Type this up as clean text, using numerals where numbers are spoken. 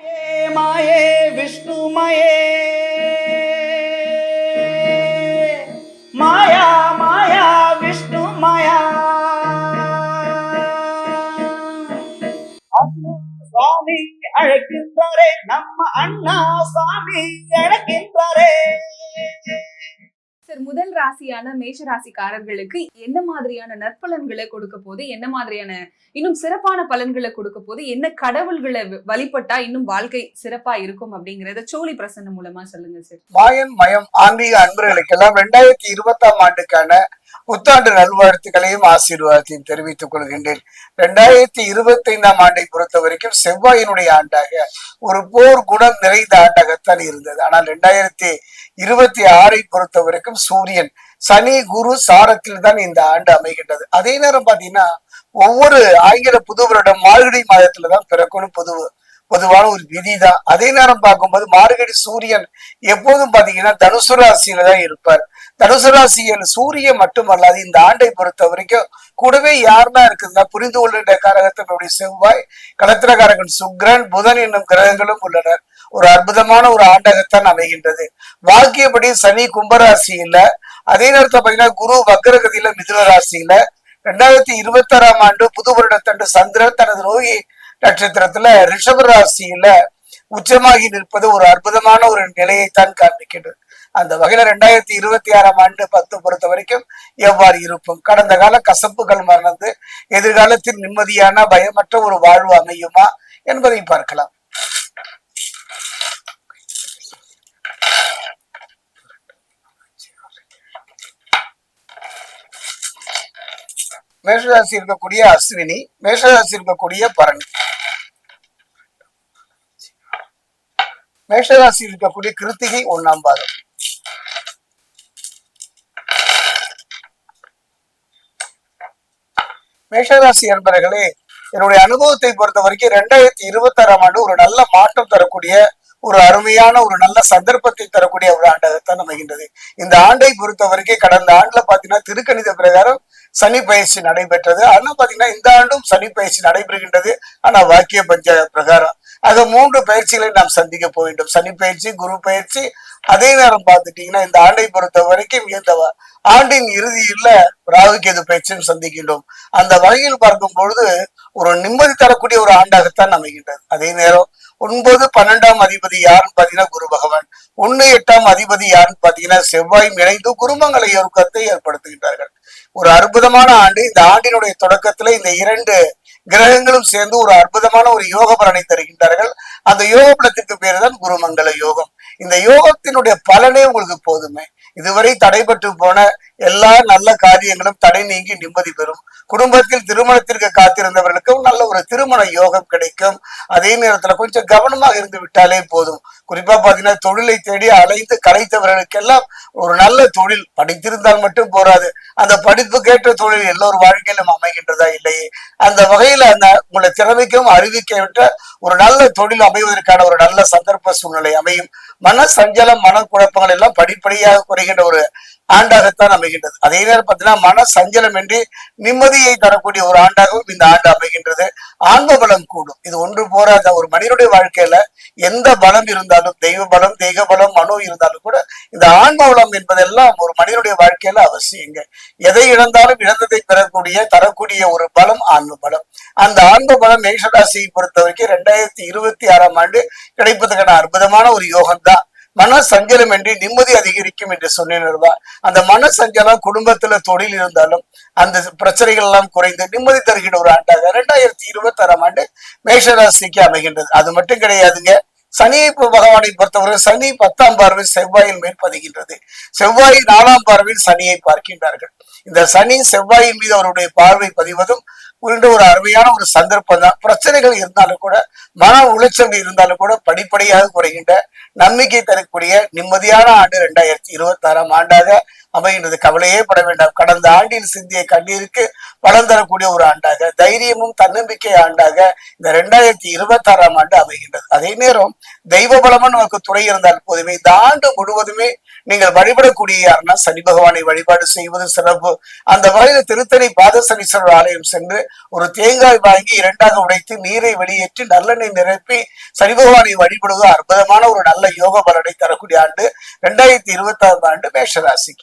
माये माये विष्णुमये माया माया विष्णुमया அண்ணா சுவாமி அழைக்கின்றாரே நம்ம அண்ணா சுவாமி அழைக்கின்றாரே. சார், முதல் ராசியான மேஷ ராசிக்காரர்களுக்கு என்ன மாதிரியான நற்பலன்களை கொடுக்க போது, என்ன மாதிரியான இன்னும் சிறப்பான பலன்களை கொடுக்க போது, என்ன கடவுள்களை வழிபட்டா இன்னும் வாழ்க்கை சிறப்பா இருக்கும் அப்படிங்கறத சோழி பிரசன்னம் மூலமா சொல்லுங்க சார். மாயன் மயம் ஆன்மீக அன்பர்களுக்கெல்லாம் 2020ஆம் ஆண்டுக்கான புத்தாண்டு நல்வாழ்த்துக்களையும் ஆசீர்வாதத்தையும் தெரிவித்துக் கொள்கின்றேன். 2025ஆம் ஆண்டை பொறுத்த வரைக்கும் செவ்வாயினுடைய ஆண்டாக ஒரு போர் குணம் நிறைந்த ஆண்டாகத்தான் இருந்தது. ஆனால் 2026ஐ பொறுத்த வரைக்கும் சூரியன் சனி குரு சாரத்தில் தான் இந்த ஆண்டு அமைகின்றது. அதே நேரம் பாத்தீங்கன்னா ஒவ்வொரு ஆங்கில புது வருடம் மார்கழி மாதத்துலதான் பிறக்கணும் பொதுவான ஒரு விதிதான். அதே நேரம் பார்க்கும்போது மார்கழி சூரியன் எப்போதும் பாத்தீங்கன்னா தனுசு ராசியில தான் இருப்பார். தனுசு ராசியில் சூரியன் மட்டுமல்லாது இந்த ஆண்டை பொறுத்த வரைக்கும் கூடவே யாருன்னா இருக்குதுன்னா புரிந்து கொள்கின்ற காரகத்தினுடைய செவ்வாய், களத்திரகாரகன் சுக்கிரன், புதன் என்னும் கிரகங்களும் உள்ளனர். ஒரு அற்புதமான ஒரு ஆண்டாகத்தான் அமைகின்றது. வாக்கியப்படி சனி கும்பராசியில, அதே நேரத்தில் பாத்தீங்கன்னா குரு வக்கரகதியில மிதுன ராசியில, 2026ஆம் ஆண்டு புது வருடத்தன்று சந்திரன் தனது ரோகி நட்சத்திரத்துல ரிஷப ராசியில உச்சமாகி நிற்பது ஒரு அற்புதமான ஒரு நிலையைத்தான் காண்பிக்கின்றது. அந்த வகையில 2026ஆம் ஆண்டு பொறுத்த வரைக்கும் எவ்வாறு இருப்போம், கடந்த கால கசப்புகள் மறந்து எதிர்காலத்தில் நிம்மதியான பயமற்ற ஒரு வாழ்வு அமையுமா என்பதை பார்க்கலாம். மேஷராசி இருக்கக்கூடிய அஸ்வினி, மேஷராசி இருக்கக்கூடிய பரணி, மேஷராசி இருக்கக்கூடிய கிருத்திகை 1ஆம் பாதம், மேஷராசி என்பவர்களே, என்னுடைய அனுபவத்தை பொறுத்த வரைக்கும் 2026ஆம் ஆண்டு ஒரு நல்ல மாற்றம் தரக்கூடிய ஒரு அருமையான ஒரு நல்ல சந்தர்ப்பத்தை தரக்கூடிய ஒரு ஆண்டாகத்தான் அமைகின்றது. இந்த ஆண்டை பொறுத்த வரைக்கும் கடந்த ஆண்டுல பாத்தீங்கன்னா திருக்கணித பிரகாரம் சனி பயிற்சி நடைபெற்றது. ஆனா பாத்தீங்கன்னா இந்த ஆண்டும் சனி பயிற்சி நடைபெறுகின்றது. ஆனா வாக்கிய பஞ்ச பிரகாரம் ஆக 3 பயிற்சிகளை நாம் சந்திக்க போகின்றோம். சனி பயிற்சி, குரு பயிற்சி, அதே நேரம் பார்த்துட்டீங்கன்னா இந்த ஆண்டை பொறுத்த வரைக்கும் இந்த ஆண்டின் இறுதியில ராகுகேது பயிற்சியும் சந்திக்கின்றோம். அந்த வகையில் பார்க்கும் பொழுது ஒரு நிம்மதி தரக்கூடிய ஒரு ஆண்டாகத்தான் அமைகின்றது. அதே நேரம் 9, 12ஆம் அதிபதி யாருன்னு பாத்தீங்கன்னா குரு பகவான், 1, 8ஆம் அதிபதி யாருன்னு பாத்தீங்கன்னா செவ்வாயும் இணைந்து குருமங்கள யோகத்தை ஏற்படுத்துகின்றார்கள். ஒரு அற்புதமான ஆண்டு. இந்த ஆண்டினுடைய தொடக்கத்துல இந்த 2 கிரகங்களும் சேர்ந்து ஒரு அற்புதமான ஒரு யோக பலனை தருகின்றார்கள். அந்த யோக பலத்திற்கு பேர் தான் குருமங்கள யோகம். இந்த யோகத்தினுடைய பலனே உங்களுக்கு போதுமே. இதுவரை தடைபட்டு போன எல்லா நல்ல காரியங்களும் தடை நீங்கி நிம்மதி பெறும். குடும்பத்தில் திருமணத்திற்கு காத்திருந்தவர்களுக்கும் நல்ல ஒரு திருமண யோகம் கிடைக்கும். அதே நேரத்துல கொஞ்சம் கவனமாக இருந்து விட்டாலே போதும். குறிப்பா பாத்தீங்கன்னா தொழிலை தேடி அலைந்து கலைத்தவர்களுக்கெல்லாம் ஒரு நல்ல தொழில், படித்திருந்தால் மட்டும் போராது, அந்த படிப்புக்கேற்ற தொழில் எல்லோரும் வாழ்க்கையிலும் அமைகின்றதா இல்லையே. அந்த வகையில அந்த உங்களை திறமைக்கும் அறிவிக்க விட்ட ஒரு நல்ல தொழில் அமைவதற்கான ஒரு நல்ல சந்தர்ப்ப சூழ்நிலை அமையும். மன சஞ்சலம், மன குழப்பங்கள் எல்லாம் படிப்படியாக குறைகின்ற ஒரு ஆண்டாகத்தான் அமைகின்றது. அதே நேரம் பார்த்தீங்கன்னா மன சஞ்சலம் என்று நிம்மதியை தரக்கூடிய ஒரு ஆண்டாகவும் இந்த ஆண்டு அமைகின்றது. ஆன்ம பலம் கூடும். இது ஒன்று போராத ஒரு மனிதனுடைய வாழ்க்கையில எந்த பலம் இருந்தாலும், தெய்வ பலம், தெய்வ பலம், மனோ இருந்தாலும் கூட இந்த ஆன்ம பலம் என்பதெல்லாம் ஒரு மனிதனுடைய வாழ்க்கையில அவசியங்க. எதை இழந்தாலும் இழந்ததை தரக்கூடிய ஒரு பலம் ஆன்ம பலம். அந்த ஆன்ம பலம் மேஷராசியை பொறுத்த வரைக்கும் 2026ஆம் ஆண்டு கிடைப்பதற்கான அற்புதமான ஒரு யோகம் தான். மன சஞ்சலம் என்று நிம்மதி அதிகரிக்கும் என்று சொன்னேன். அந்த மன சஞ்சலம் குடும்பத்துல தொழில் இருந்தாலும் அந்த பிரச்சனைகள் எல்லாம் குறைந்து நிம்மதி தருகின்ற ஒரு ஆண்டாக 2026ஆம் ஆண்டு மேஷராசிக்கு அமைகின்றது. அது மட்டும் கிடையாதுங்க. சனி பகவானை பொறுத்தவரை சனி 10ஆம் பார்வை செவ்வாயின் மேல் பதிகின்றது. செவ்வாய் 4ஆம் பார்வையில் சனியை பார்க்கின்றார்கள். இந்த சனி செவ்வாயின் மீது அவருடைய பார்வை பதிவதும் ஒரு அருமையான ஒரு சந்தர்ப்பம் தான். பிரச்சனைகள் இருந்தாலும் கூட, மன உளைச்சல் இருந்தாலும் கூட படிப்படியாக குறைகின்ற நம்பிக்கை தரக்கூடிய நிம்மதியான ஆண்டு 2026ஆம் ஆண்டாக அமைகின்றது. கவலையே பட வேண்டாம். கடந்த ஆண்டில் சிந்திய கண்ணீருக்கு பலன் தரக்கூடிய ஒரு ஆண்டாக, தைரியமும் தன்னம்பிக்கை ஆண்டாக இந்த 2026ஆம் ஆண்டு அமைகின்றது. அதே நேரம் தெய்வ பலமும் நமக்கு துணை இருந்தால் போதுமே. இந்த ஆண்டு முழுவதுமே நீங்கள் வழிபடக்கூடிய யாருன்னா சனி பகவானை வழிபாடு செய்வது சிறப்பு. அந்த வகையில் திருத்தணி பாதசனீஸ்வரர் ஆலயம் சென்று ஒரு தேங்காய் வாங்கி இரண்டாக உடைத்து நீரை வெளியேற்றி நல்லெண்ணெய் நிரப்பி சனி பகவானை வழிபடுவது அற்புதமான ஒரு நல்ல யோக பலனை தரக்கூடிய ஆண்டு 2026 ஆண்டு மேஷராசிக்கு.